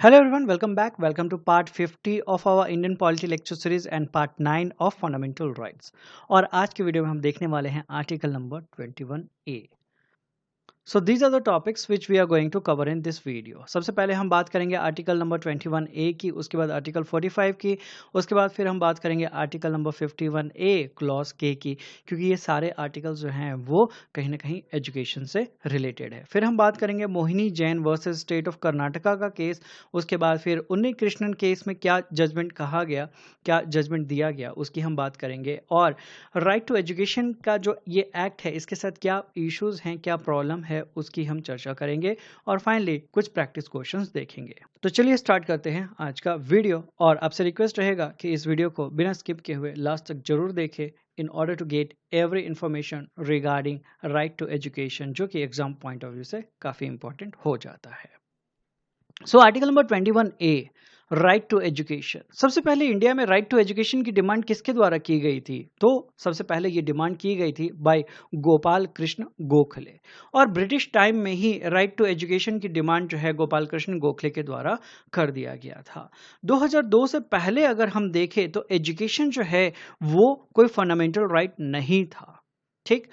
Hello everyone, welcome back. Welcome to part 50 of our Indian Polity lecture series and part 9 of Fundamental Rights. और आज के video में हम देखने वाले हैं article number 21A. So these are the topics which we are going to cover in this video. सबसे पहले हम बात करेंगे आर्टिकल नंबर 21A की, उसके बाद आर्टिकल 45 की, उसके बाद फिर हम बात करेंगे आर्टिकल नंबर 51A क्लॉज के की, क्योंकि ये सारे आर्टिकल्स जो हैं वो कहीं ना कहीं एजुकेशन से रिलेटेड है. फिर हम बात करेंगे Mohini Jain versus state of Karnataka का केस, उसके बाद फिर उन्नी कृष्णन केस में क्या जजमेंट कहा गया, क्या जजमेंट दिया गया, उसकी हम बात करेंगे. और राइट टू एजुकेशन का जो ये एक्ट है इसके साथ क्या इश्यूज हैं, क्या प्रॉब्लम है, उसकी हम चर्चा करेंगे. और फाइनली कुछ प्रैक्टिस क्वेश्चंस देखेंगे. तो चलिए स्टार्ट करते हैं आज का वीडियो. और आपसे रिक्वेस्ट रहेगा कि इस वीडियो को बिना स्किप किए हुए लास्ट तक जरूर देखें in order to get every information regarding right to education, जो कि एग्जाम पॉइंट ऑफ व्यू से काफी इंपॉर्टेंट हो जाता है. So article number 21A right to education. सबसे पहले इंडिया में राइट टू एजुकेशन की डिमांड किसके द्वारा की गई थी? तो सबसे पहले ये डिमांड की गई थी बाय गोपाल कृष्ण गोखले. और ब्रिटिश टाइम में ही राइट टू एजुकेशन की डिमांड जो है गोपाल कृष्ण गोखले के द्वारा कर दिया गया था. 2002 से पहले अगर हम देखें तो एजुकेशन जो है वो कोई फंडामेंटल राइट नहीं था. ठीक,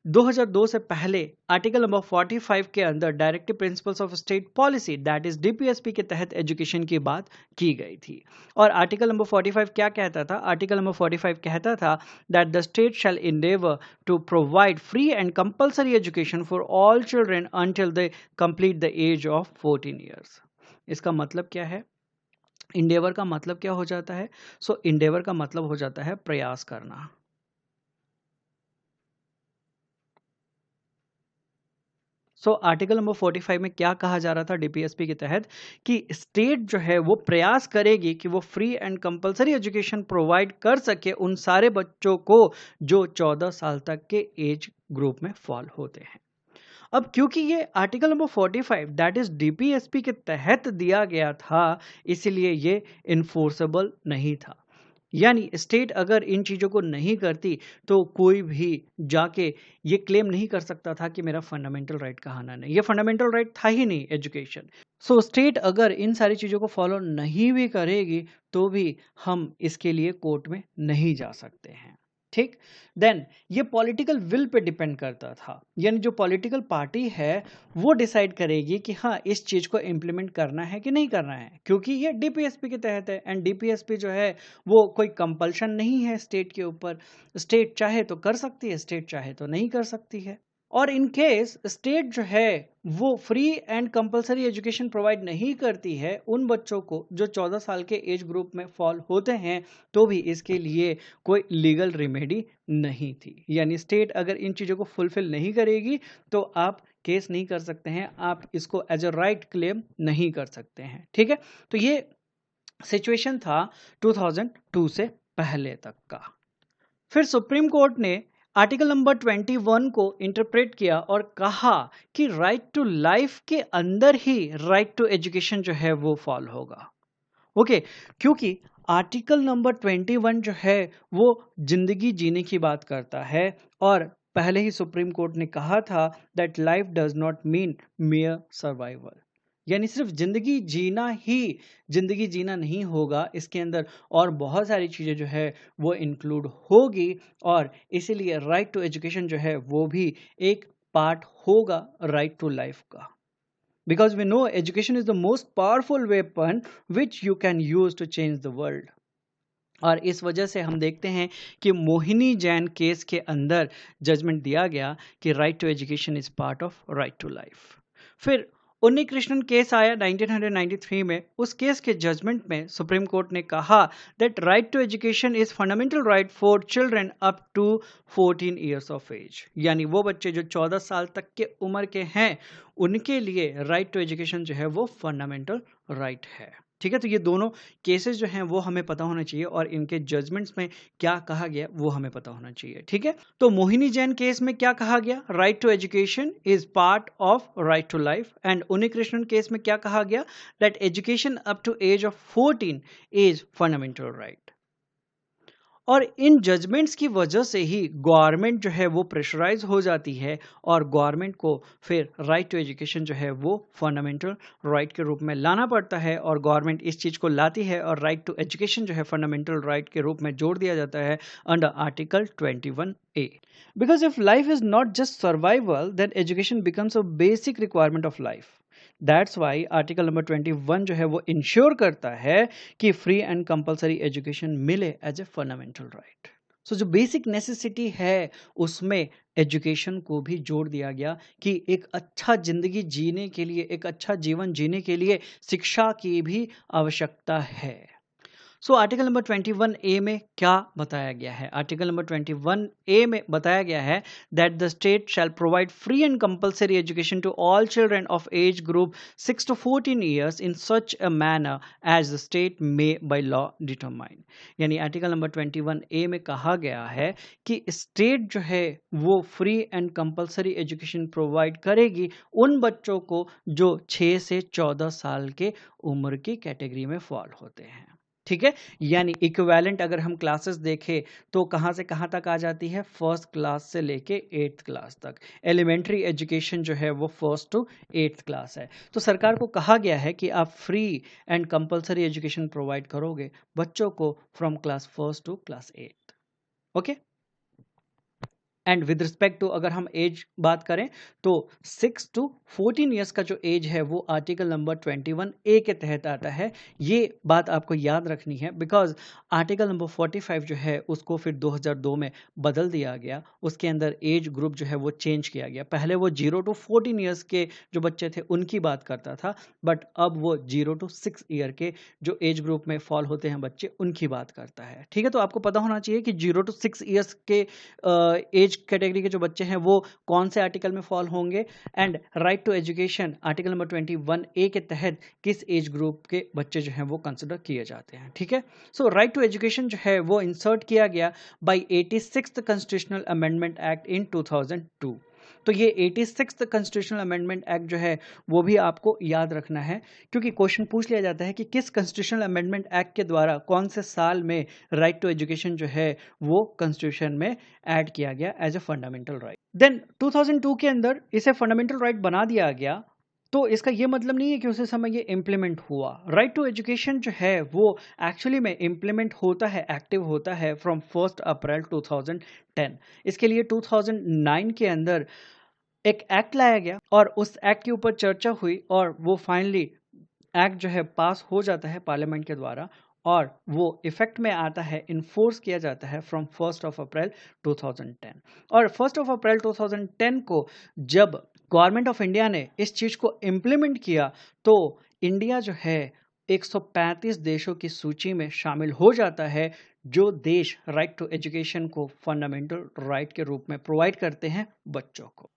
2002 से पहले आर्टिकल नंबर 45 के अंदर directive principles of state policy that is DPSP के तहत एजुकेशन की बात की गई थी. और आर्टिकल नंबर 45 क्या कहता था? आर्टिकल नंबर 45 कहता था that the state shall endeavour to provide free and compulsory education for all children until they complete the age of 14 years. इसका मतलब क्या है? इंडेवर का मतलब क्या हो जाता है? सो इंडेवर का मतलब हो जाता है प्रयास करना. सो आर्टिकल नंबर 45 में क्या कहा जा रहा था डीपीएसपी के तहत कि स्टेट जो है वो प्रयास करेगी कि वो free and compulsory education provide कर सके उन सारे बच्चों को जो 14 साल तक के एज ग्रुप में फॉल होते हैं. अब क्योंकि ये article number 45 that is DPSP के तहत दिया गया था, इसलिए ये इन्फोर्सेबल नहीं था. यानी स्टेट अगर इन चीज़ों को नहीं करती तो कोई भी जाके ये क्लेम नहीं कर सकता था कि मेरा फंडामेंटल राइट कहाँ ना. नहीं, ये फंडामेंटल राइट था ही नहीं एजुकेशन. सो स्टेट अगर इन सारी चीज़ों को फॉलो नहीं भी करेगी तो भी हम इसके लिए कोर्ट में नहीं जा सकते हैं. ठीक, देन ये पॉलिटिकल विल पे डिपेंड करता था. यानी जो पॉलिटिकल पार्टी है वो डिसाइड करेगी कि हाँ इस चीज को इम्प्लीमेंट करना है कि नहीं करना है, क्योंकि ये डीपीएसपी के तहत है. एंड डीपीएसपी जो है वो कोई कंपल्शन नहीं है स्टेट के ऊपर. स्टेट चाहे तो कर सकती है, स्टेट चाहे तो नहीं कर सकती है. और इन केस स्टेट जो है वो free and compulsory education provide नहीं करती है उन बच्चों को जो 14 साल के एज ग्रुप में फॉल होते हैं, तो भी इसके लिए कोई लीगल रेमेडी नहीं थी. यानी स्टेट अगर इन चीज़ों को फुलफिल नहीं करेगी तो आप केस नहीं कर सकते हैं, आप इसको एज अ राइट क्लेम नहीं कर सकते हैं. ठीक है, तो ये सिचुएशन था 2002 से पहले तक का. फिर सुप्रीम कोर्ट ने आर्टिकल नंबर 21 को इंटरप्रेट किया और कहा कि राइट टू लाइफ के अंदर ही राइट टू एजुकेशन जो है वो फॉल होगा. ओके, क्योंकि आर्टिकल नंबर 21 जो है वो जिंदगी जीने की बात करता है. और पहले ही सुप्रीम कोर्ट ने कहा था that life does not mean mayor survival. यानी सिर्फ जिंदगी जीना ही जिंदगी जीना नहीं होगा, इसके अंदर और बहुत सारी चीज़ें जो है वो इंक्लूड होगी. और इसीलिए राइट टू एजुकेशन जो है वो भी एक पार्ट होगा राइट टू लाइफ का. Because we know education is the most powerful weapon which you can use to change the world. और इस वजह से हम देखते हैं कि मोहिनी जैन केस के अंदर जजमेंट दिया गया कि right to education is part of right to life. फिर उन्नी कृष्णन केस आया 1993 में. उस केस के जजमेंट में सुप्रीम कोर्ट ने कहा that right to education is fundamental right for children up to 14 years of age. यानी वो बच्चे जो 14 साल तक के उम्र के हैं उनके लिए राइट टू एजुकेशन जो है वो फंडामेंटल राइट है. ठीक है, तो ये दोनों केसेस जो हैं वो हमें पता होना चाहिए और इनके जजमेंट्स में क्या कहा गया वो हमें पता होना चाहिए. ठीक है, तो मोहिनी जैन केस में क्या कहा गया? Right to education is part of right to life. And Unni Krishnan case में क्या कहा गया? That education up to age of 14 is fundamental right. और इन जजमेंट्स की वजह से ही गवर्नमेंट जो है वो प्रेशराइज हो जाती है और गवर्नमेंट को फिर राइट टू एजुकेशन जो है वो फंडामेंटल राइट के रूप में लाना पड़ता है, और गवर्नमेंट इस चीज़ को लाती है और राइट टू एजुकेशन जो है फंडामेंटल राइट के रूप में जोड़ दिया जाता है under article 21A. Because if life is not just survival, then education becomes a basic requirement of life. That's why article number 21 जो है वो इंश्योर करता है कि फ्री एंड कंपलसरी एजुकेशन मिले एज ए फंडामेंटल राइट. सो जो basic necessity है उसमें एजुकेशन को भी जोड़ दिया गया कि एक अच्छा जिंदगी जीने के लिए, एक अच्छा जीवन जीने के लिए शिक्षा की भी आवश्यकता है. सो आर्टिकल नंबर 21A में क्या बताया गया है? आर्टिकल नंबर 21A में बताया गया है that the state shall provide free and compulsory education to all children of age group 6 to 14 years in such a manner as the state may by law determine. यानी article number 21A में कहा गया है कि state जो है वो free and compulsory education provide करेगी उन बच्चों को जो 6 से 14 साल के उम्र की कैटेगरी में फॉल होते हैं. ठीक है, यानी इक्विवेलेंट अगर हम क्लासेस देखें तो कहाँ से कहाँ तक आ जाती है? फर्स्ट क्लास से लेके 8th क्लास तक. एलिमेंट्री एजुकेशन जो है वो फर्स्ट टू 8th क्लास है. तो सरकार को कहा गया है कि आप free and compulsory education provide करोगे बच्चों को from class first to class 8th. Okay. And with respect to अगर हम एज बात करें तो 6 to 14 ईयर्स का जो एज है वो आर्टिकल नंबर 21A के तहत आता है. ये बात आपको याद रखनी है बिकॉज आर्टिकल नंबर 45 जो है उसको फिर 2002 में बदल दिया गया. उसके अंदर एज ग्रुप जो है वो चेंज किया गया. पहले वो 0 to 14 ईयर्स के जो बच्चे थे उनकी बात करता था, बट अब वो 0 to 6 ईयर के जो एज ग्रुप में फॉल होते हैं बच्चे उनकी बात करता है. ठीक है, तो आपको पता होना चाहिए कि 0 to 6 ईयर्स के एज कैटेगरी के जो बच्चे हैं वो कौन से आर्टिकल में फॉल होंगे, and right to education article number 21A के तहत किस एज ग्रुप के बच्चे जो हैं वो कंसिडर किए जाते हैं. ठीक है, सो राइट टू एजुकेशन जो है वो इंसर्ट किया गया by 86th constitutional amendment act in 2002. तो ये 86th कॉन्स्टिट्यूशनल अमेंडमेंट एक्ट जो है वो भी आपको याद रखना है, क्योंकि क्वेश्चन पूछ लिया जाता है कि किस कॉन्स्टिट्यूशनल अमेंडमेंट एक्ट के द्वारा कौन से साल में राइट टू एजुकेशन जो है वो कॉन्स्टिट्यूशन में ऐड किया गया as a fundamental right. Then 2002 के अंदर इसे फंडामेंटल राइट बना दिया गया. तो इसका ये मतलब नहीं है कि उसी समय ये इम्प्लीमेंट हुआ. राइट टू एजुकेशन जो है वो एक्चुअली में इम्प्लीमेंट होता है, एक्टिव होता है फ्रॉम 1 अप्रैल 2010. इसके लिए 2009 के अंदर एक एक्ट लाया गया और उस एक्ट के ऊपर चर्चा हुई और वो फाइनली एक्ट जो है पास हो जाता है पार्लियामेंट के द्वारा और वो इफेक्ट में आता है, इन्फोर्स किया जाता है फ्रॉम 1 अप्रैल 2010. और 1 अप्रैल 2010 को जब गवर्नमेंट ऑफ इंडिया ने इस चीज़ को इम्प्लीमेंट किया तो इंडिया जो है 135 देशों की सूची में शामिल हो जाता है जो देश राइट टू एजुकेशन को फंडामेंटल राइट के रूप में प्रोवाइड करते हैं बच्चों को.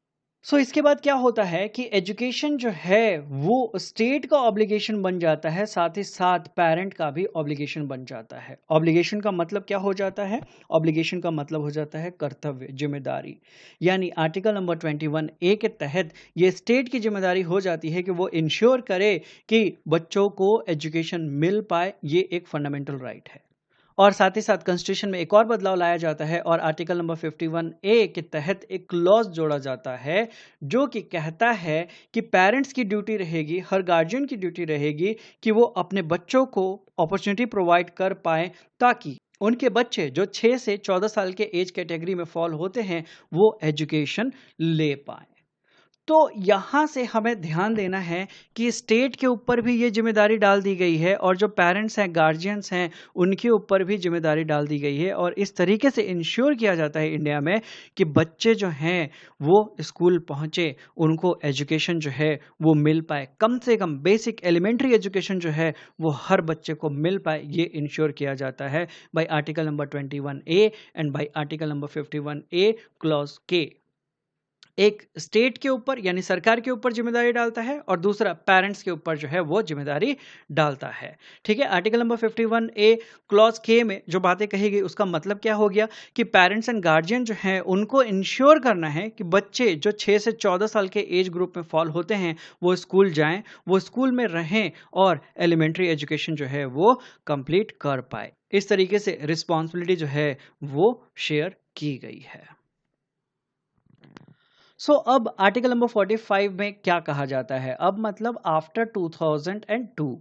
सो इसके बाद क्या होता है कि एजुकेशन जो है वो स्टेट का ऑब्लिगेशन बन जाता है, साथ ही साथ पेरेंट का भी ऑब्लिगेशन बन जाता है. ऑब्लिगेशन का मतलब क्या हो जाता है? ऑब्लिगेशन का मतलब हो जाता है कर्तव्य, जिम्मेदारी. यानी आर्टिकल नंबर 21A के तहत ये स्टेट की जिम्मेदारी हो जाती है कि वो इंश्योर करे कि बच्चों को एजुकेशन मिल पाए. ये एक फंडामेंटल राइट है. और साथ ही साथ कॉन्स्टिट्यूशन में एक और बदलाव लाया जाता है और आर्टिकल नंबर 51A के तहत एक क्लॉज जोड़ा जाता है जो कि कहता है कि पेरेंट्स की ड्यूटी रहेगी, हर गार्जियन की ड्यूटी रहेगी कि वो अपने बच्चों को अपॉर्चुनिटी प्रोवाइड कर पाए ताकि उनके बच्चे जो 6 से 14 साल के एज कैटेगरी में फॉल होते हैं वो एजुकेशन ले पाए. तो यहाँ से हमें ध्यान देना है कि स्टेट के ऊपर भी ये जिम्मेदारी डाल दी गई है और जो पेरेंट्स हैं, गार्जियंस हैं, उनके ऊपर भी जिम्मेदारी डाल दी गई है और इस तरीके से इंश्योर किया जाता है इंडिया में कि बच्चे जो हैं वो स्कूल पहुँचे, उनको एजुकेशन जो है वो मिल पाए. कम से कम बेसिक एलिमेंट्री एजुकेशन जो है वो हर बच्चे को मिल पाए, ये इंश्योर किया जाता है bye article number 21A and bye article number 51A clause K. एक स्टेट के ऊपर यानी सरकार के ऊपर जिम्मेदारी डालता है और दूसरा पेरेंट्स के ऊपर जो है वो जिम्मेदारी डालता है. ठीक है, article number 51A clause K में जो बातें कही गई उसका मतलब क्या हो गया कि पेरेंट्स एंड गार्जियन जो हैं उनको इंश्योर करना है कि बच्चे जो 6 से 14 साल के एज ग्रुप में फॉल होते हैं वो स्कूल जाएं, वो स्कूल में रहें और एलिमेंट्री एजुकेशन जो है वो कंप्लीट कर पाए. इस तरीके से रिस्पॉन्सिबिलिटी जो है वो शेयर की गई है। अब आर्टिकल नंबर 45 में क्या कहा जाता है? अब मतलब आफ्टर 2002,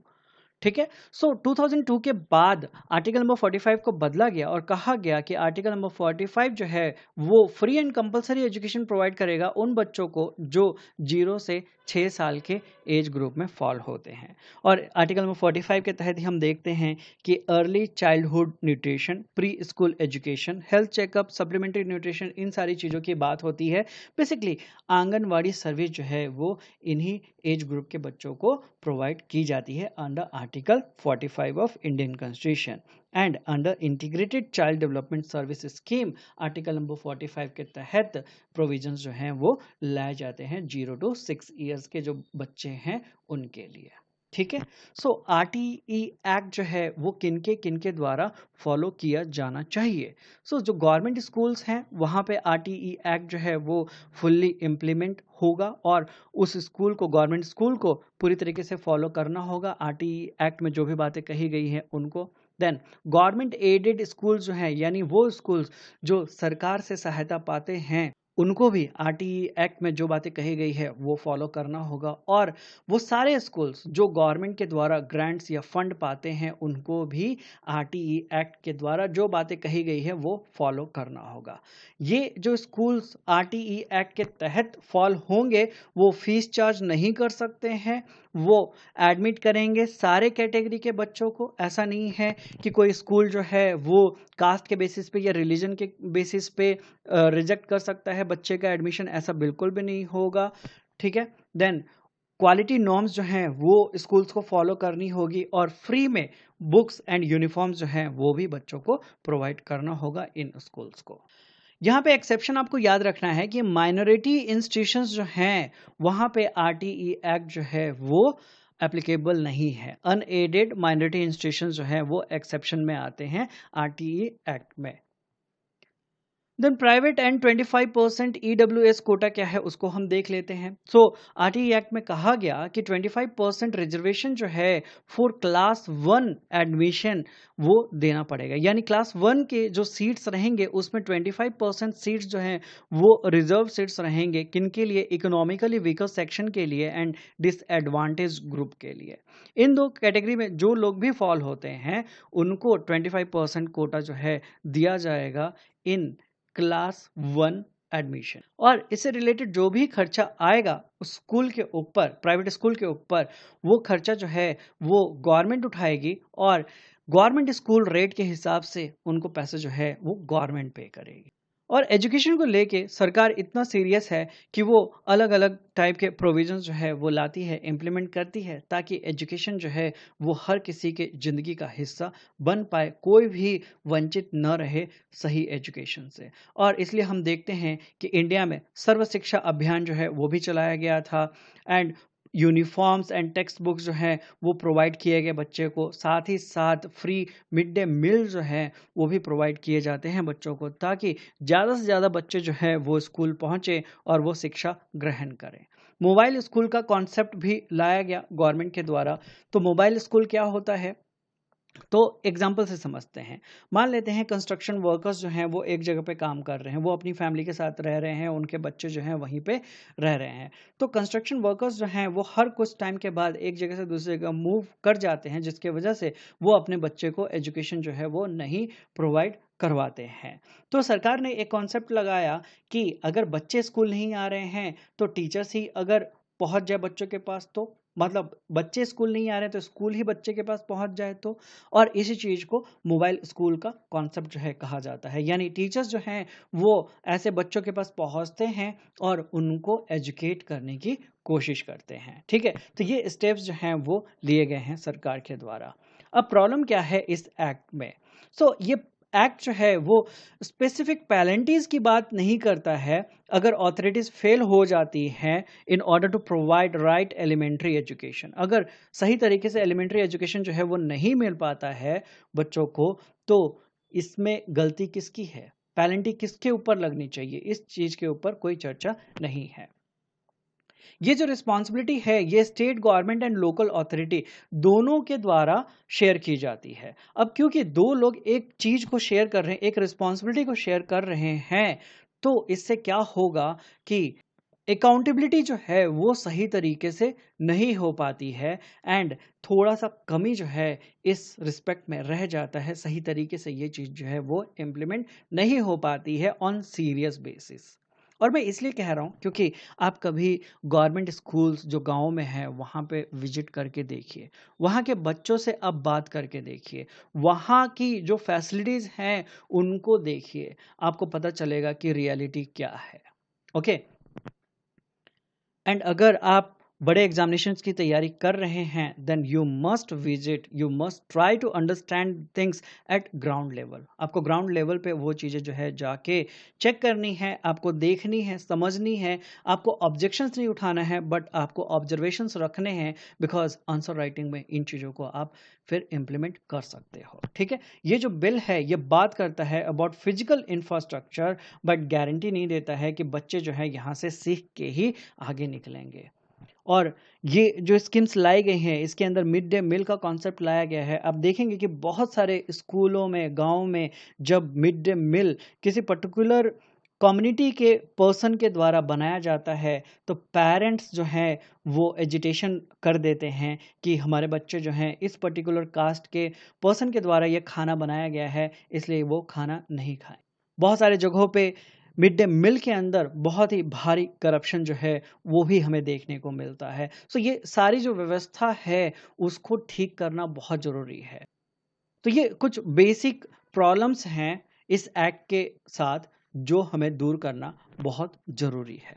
ठीक है। 2002 के बाद आर्टिकल नंबर 45 को बदला गया और कहा गया कि आर्टिकल नंबर 45 जो है वो free and compulsory education provide करेगा उन बच्चों को जो 0 से 6 साल के एज ग्रुप में फॉल होते हैं। और आर्टिकल नंबर 45 के तहत ही हम देखते हैं कि early childhood nutrition, pre school education, health checkup, supplementary nutrition, इन सारी चीज़ों की बात होती है। बेसिकली आंगनवाड़ी सर्विस जो है वो इन्हीं एज ग्रुप के बच्चों को प्रोवाइड की जाती है under article 45 of Indian constitution and under integrated child development service scheme article number 45 के तहत प्रोविजंस जो हैं वो लाए जाते हैं 0 to 6 ईयर्स के जो बच्चे हैं उनके लिए, ठीक है। आरटीई एक्ट जो है वो किनके द्वारा फॉलो किया जाना चाहिए? जो गवर्नमेंट स्कूल्स हैं वहाँ पे आरटीई एक्ट जो है वो फुल्ली इम्प्लीमेंट होगा और उस स्कूल को, गवर्नमेंट स्कूल को पूरी तरीके से फॉलो करना होगा। आरटीई एक्ट में जो भी बातें कही गई हैं उनको। देन गवर्नमेंट एडेड स्कूल्स जो हैं, यानी वो स्कूल्स जो सरकार से सहायता पाते हैं, उनको भी आरटीई एक्ट में जो बातें कही गई है वो फॉलो करना होगा। और वो सारे स्कूल्स जो गवर्नमेंट के द्वारा ग्रांट्स या फंड पाते हैं उनको भी आरटीई एक्ट के द्वारा जो बातें कही गई है वो फॉलो करना होगा। ये जो स्कूल्स आरटीई एक्ट के तहत फॉल होंगे वो फीस चार्ज नहीं कर सकते हैं, वो एडमिट करेंगे सारे कैटेगरी के बच्चों को। ऐसा नहीं है कि कोई स्कूल जो है वो कास्ट के बेसिस पे या रिलीजन के बेसिस पे रिजेक्ट कर सकता है बच्चे का एडमिशन, ऐसा बिल्कुल भी नहीं होगा, ठीक है। देन क्वालिटी नॉर्म्स जो हैं वो स्कूल्स को फॉलो करनी होगी और फ्री में बुक्स एंड यूनिफॉर्म्स जो हैं वो भी बच्चों को प्रोवाइड करना होगा इन स्कूल्स को। यहाँ पे एक्सेप्शन आपको याद रखना है कि माइनॉरिटी इंस्टीट्यूशंस जो हैं वहाँ पे आरटीई एक्ट जो है वो एप्लीकेबल नहीं है। अनएडेड माइनॉरिटी इंस्टीट्यूशंस जो हैं वो एक्सेप्शन में आते हैं आरटीई एक्ट में। Then private and 25% EWS quota क्या है उसको हम देख लेते हैं। आरटीई एक्ट में कहा गया कि 25% रिजर्वेशन जो है फॉर क्लास 1 एडमिशन वो देना पड़ेगा, यानी क्लास 1 के जो सीट्स रहेंगे उसमें 25% सीट्स जो हैं वो रिजर्व सीट्स रहेंगे। किनके लिए? इकोनॉमिकली वीकर सेक्शन के लिए एंड डिसएडवांटेज ग्रुप के लिए। इन दो कैटेगरी में जो लोग भी फॉल होते हैं उनको 25% कोटा जो है दिया जाएगा इन क्लास 1 एडमिशन। और इससे रिलेटेड जो भी खर्चा आएगा उस स्कूल के ऊपर, प्राइवेट स्कूल के ऊपर, वो खर्चा जो है वो गवर्नमेंट उठाएगी और गवर्नमेंट स्कूल रेट के हिसाब से उनको पैसे जो है वो गवर्नमेंट पे करेगी। और एजुकेशन को लेके सरकार इतना सीरियस है कि वो अलग अलग टाइप के प्रोविजंस जो है वो लाती है, इम्प्लीमेंट करती है, ताकि एजुकेशन जो है वो हर किसी के ज़िंदगी का हिस्सा बन पाए, कोई भी वंचित न रहे सही एजुकेशन से। और इसलिए हम देखते हैं कि इंडिया में सर्व शिक्षा अभियान जो है वो भी चलाया गया था and uniforms and text books जो हैं वो प्रोवाइड किए गए बच्चे को, साथ ही साथ फ्री मिड डे मील जो है वो भी प्रोवाइड किए जाते हैं बच्चों को, ताकि ज़्यादा से ज़्यादा बच्चे जो हैं वो स्कूल पहुँचे और वो शिक्षा ग्रहण करें। मोबाइल स्कूल का कॉन्सेप्ट भी लाया गया गवर्नमेंट के द्वारा। तो मोबाइल स्कूल क्या होता है, तो एग्जाम्पल से समझते हैं। मान लेते हैं कंस्ट्रक्शन वर्कर्स जो हैं वो एक जगह पे काम कर रहे हैं, वो अपनी फैमिली के साथ रह रहे हैं, उनके बच्चे जो हैं वहीं पे रह रहे हैं। तो कंस्ट्रक्शन वर्कर्स जो हैं वो हर कुछ टाइम के बाद एक जगह से दूसरी जगह मूव कर जाते हैं, जिसके वजह से वो अपने बच्चे को एजुकेशन जो है वो नहीं प्रोवाइड करवाते हैं। तो सरकार ने एक कॉन्सेप्ट लगाया कि अगर बच्चे स्कूल नहीं आ रहे हैं तो टीचर्स ही अगर पहुंच जाए बच्चों के पास, तो मतलब बच्चे स्कूल नहीं आ रहे तो स्कूल ही बच्चे के पास पहुंच जाए तो। और इसी चीज़ को मोबाइल स्कूल का कॉन्सेप्ट जो है कहा जाता है, यानी टीचर्स जो हैं वो ऐसे बच्चों के पास पहुंचते हैं और उनको एजुकेट करने की कोशिश करते हैं, ठीक है। तो ये स्टेप्स जो हैं वो लिए गए हैं सरकार के द्वारा। अब प्रॉब्लम क्या है इस एक्ट में? ये एक्ट जो है वो स्पेसिफिक पेनल्टीज की बात नहीं करता है अगर अथॉरिटीज फेल हो जाती हैं in order to provide right elementary education. अगर सही तरीके से एलिमेंट्री एजुकेशन जो है वो नहीं मिल पाता है बच्चों को, तो इसमें गलती किसकी है, पेनल्टी किसके ऊपर लगनी चाहिए, इस चीज के ऊपर कोई चर्चा नहीं है। ये जो रिस्पॉन्सिबिलिटी है ये state government and local authority दोनों के द्वारा शेयर की जाती है। अब क्योंकि दो लोग एक चीज को शेयर कर रहे हैं, एक रिस्पॉन्सिबिलिटी को शेयर कर रहे हैं, तो इससे क्या होगा कि अकाउंटेबिलिटी जो है वो सही तरीके से नहीं हो पाती है एंड थोड़ा सा कमी जो है इस रिस्पेक्ट में रह जाता है। सही तरीके से ये चीज़ जो है वो इम्प्लीमेंट नहीं हो पाती है ऑन सीरियस बेसिस। और मैं इसलिए कह रहा हूँ क्योंकि आप कभी गवर्नमेंट स्कूल्स जो गाँव में है वहाँ पे विजिट करके देखिए, वहाँ के बच्चों से अब बात करके देखिए, वहाँ की जो फैसिलिटीज़ हैं उनको देखिए, आपको पता चलेगा कि रियलिटी क्या है। ओके। एंड अगर आप बड़े एग्जामिनेशंस की तैयारी कर रहे हैं then you must try to understand things at ground level. आपको ग्राउंड लेवल पे वो चीज़ें जो है जाके चेक करनी है, आपको देखनी है, समझनी है। आपको ऑब्जेक्शंस नहीं उठाना है बट आपको ऑब्जर्वेशंस रखने हैं, बिकॉज आंसर राइटिंग में इन चीज़ों को आप फिर इम्प्लीमेंट कर सकते हो। ठीक है, ये जो बिल है ये बात करता है about physical infrastructure but guarantee नहीं देता है कि बच्चे जो है यहाँ से सीख के ही आगे निकलेंगे। और ये जो स्कीम्स लाई गई हैं इसके अंदर मिड डे मील का कॉन्सेप्ट लाया गया है। आप देखेंगे कि बहुत सारे स्कूलों में, गांव में जब मिड डे मील किसी पर्टिकुलर कम्युनिटी के पर्सन के द्वारा बनाया जाता है तो पेरेंट्स जो हैं वो एजिटेशन कर देते हैं कि हमारे बच्चे जो हैं इस पर्टिकुलर कास्ट के पर्सन के द्वारा ये खाना बनाया गया है इसलिए वो खाना नहीं खाएं। बहुत सारे जगहों पे मिड डे मील के अंदर बहुत ही भारी करप्शन जो है वो भी हमें देखने को मिलता है। सो ये सारी जो व्यवस्था है उसको ठीक करना बहुत ज़रूरी है। तो ये कुछ बेसिक प्रॉब्लम्स हैं इस एक्ट के साथ जो हमें दूर करना बहुत ज़रूरी है।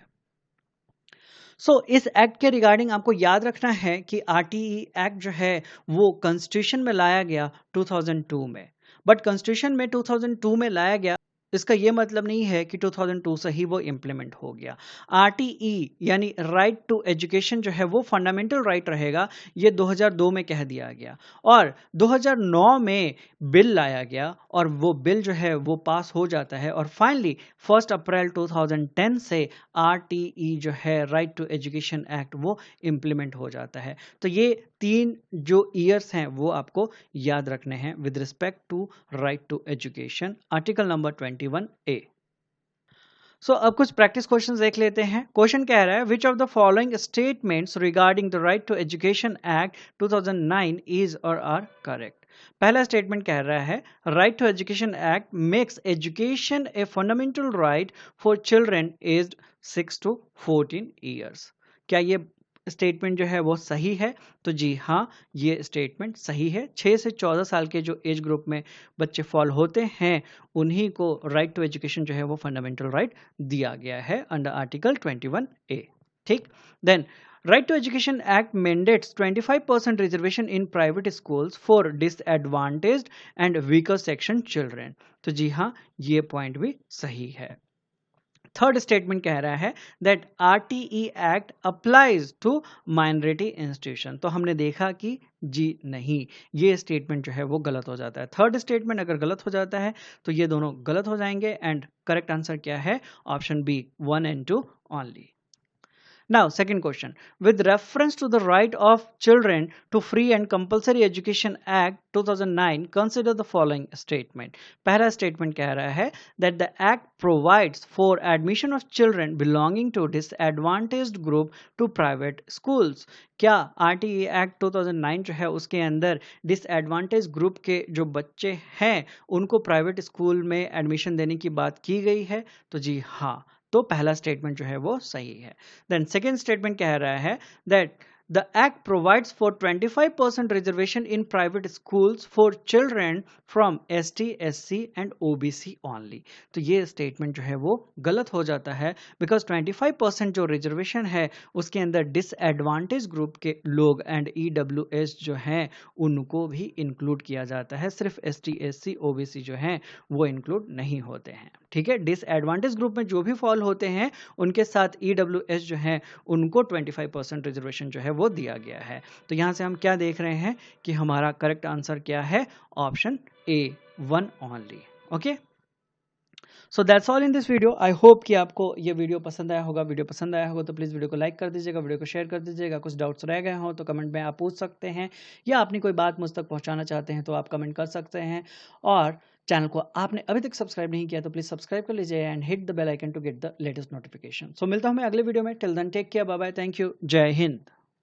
इस एक्ट के रिगार्डिंग आपको याद रखना है कि आरटीई एक्ट जो है वो कॉन्स्टिट्यूशन में लाया गया 2002 में, बट कॉन्स्टिट्यूशन में 2002 में लाया गया इसका ये मतलब नहीं है कि 2002 से ही वो इम्प्लीमेंट हो गया। आरटीई यानी राइट टू एजुकेशन जो है वो फंडामेंटल राइट रहेगा, ये 2002 में कह दिया गया और 2009 में बिल लाया गया और वो बिल जो है वो पास हो जाता है और फाइनली 1 अप्रैल 2010 से आरटीई जो है राइट टू एजुकेशन एक्ट वो इम्प्लीमेंट हो जाता है। तो ये 3 जो ईयर्स हैं वो आपको याद रखने हैं with respect to right to education, article number 21A। अब कुछ प्रैक्टिस क्वेश्चंस देख लेते हैं। क्वेश्चन कह रहा है which of the following statements regarding the right to education act 2009 is or are correct. पहला स्टेटमेंट कह रहा है right to education act makes education a fundamental right for children aged 6 to 14 years. क्या ये statement जो है वो सही है? तो जी हाँ, ये स्टेटमेंट सही है। 6 से 14 साल के जो एज ग्रुप में बच्चे फॉल होते हैं उन्हीं को राइट टू एजुकेशन जो है वो फंडामेंटल राइट दिया गया है अंडर आर्टिकल 21A। ठीक, then right to education act mandates 25% reservation in private schools for disadvantaged and weaker section children. तो जी हाँ, ये पॉइंट भी सही है। थर्ड स्टेटमेंट कह रहा है that RTE act applies to minority institution. तो हमने देखा कि जी नहीं, ये स्टेटमेंट जो है वो गलत हो जाता है। थर्ड स्टेटमेंट अगर गलत हो जाता है तो ये दोनों गलत हो जाएंगे एंड करेक्ट आंसर क्या है? Option B 1 and 2 only. Now, second question. With reference to the right of children to free and compulsory education act 2009, consider the following statement. पहला statement कह रहा है that the act provides for admission of children belonging to disadvantaged group to private schools. क्या RTE Act 2009 जो है उसके अंदर disadvantage group के जो बच्चे हैं उनको प्राइवेट स्कूल में एडमिशन देने की बात की गई है? तो जी हाँ, तो पहला स्टेटमेंट जो है वो सही है। देन सेकेंड स्टेटमेंट कह रहा है that the act provides for 25% reservation in private schools for children from ST, SC and OBC only. तो ये स्टेटमेंट जो है वो गलत हो जाता है बिकॉज 25% जो रिजर्वेशन है उसके अंदर डिसएडवांटेज ग्रुप के लोग एंड EWS जो हैं उनको भी इंक्लूड किया जाता है, सिर्फ ST, SC, OBC जो हैं वो इंक्लूड नहीं होते हैं। ठीक है, डिसएडवांटेज ग्रुप में जो भी फॉल होते हैं उनके साथ EWS जो हैं उनको 25% रिजर्वेशन जो है वो दिया गया है। तो यहाँ से हम क्या देख रहे हैं कि हमारा करेक्ट आंसर क्या है? Option A 1 only. Okay, so that's all in this video. I hope कि आपको ये वीडियो पसंद आया होगा। वीडियो पसंद आया होगा तो प्लीज़ वीडियो को लाइक कर दीजिएगा, वीडियो को शेयर कर दीजिएगा। कुछ डाउट्स रह गए हों तो कमेंट में आप पूछ सकते हैं, या अपनी कोई बात मुझ तक पहुंचाना चाहते हैं तो आप कमेंट कर सकते हैं। और चैनल को आपने अभी तक सब्सक्राइब नहीं किया तो प्लीज़ सब्सक्राइब कर लीजिए and hit the bell icon to get the latest notification. So मिलता हूं मैं अगले वीडियो में। Till then take care, bye bye, thank you, जय हिंद।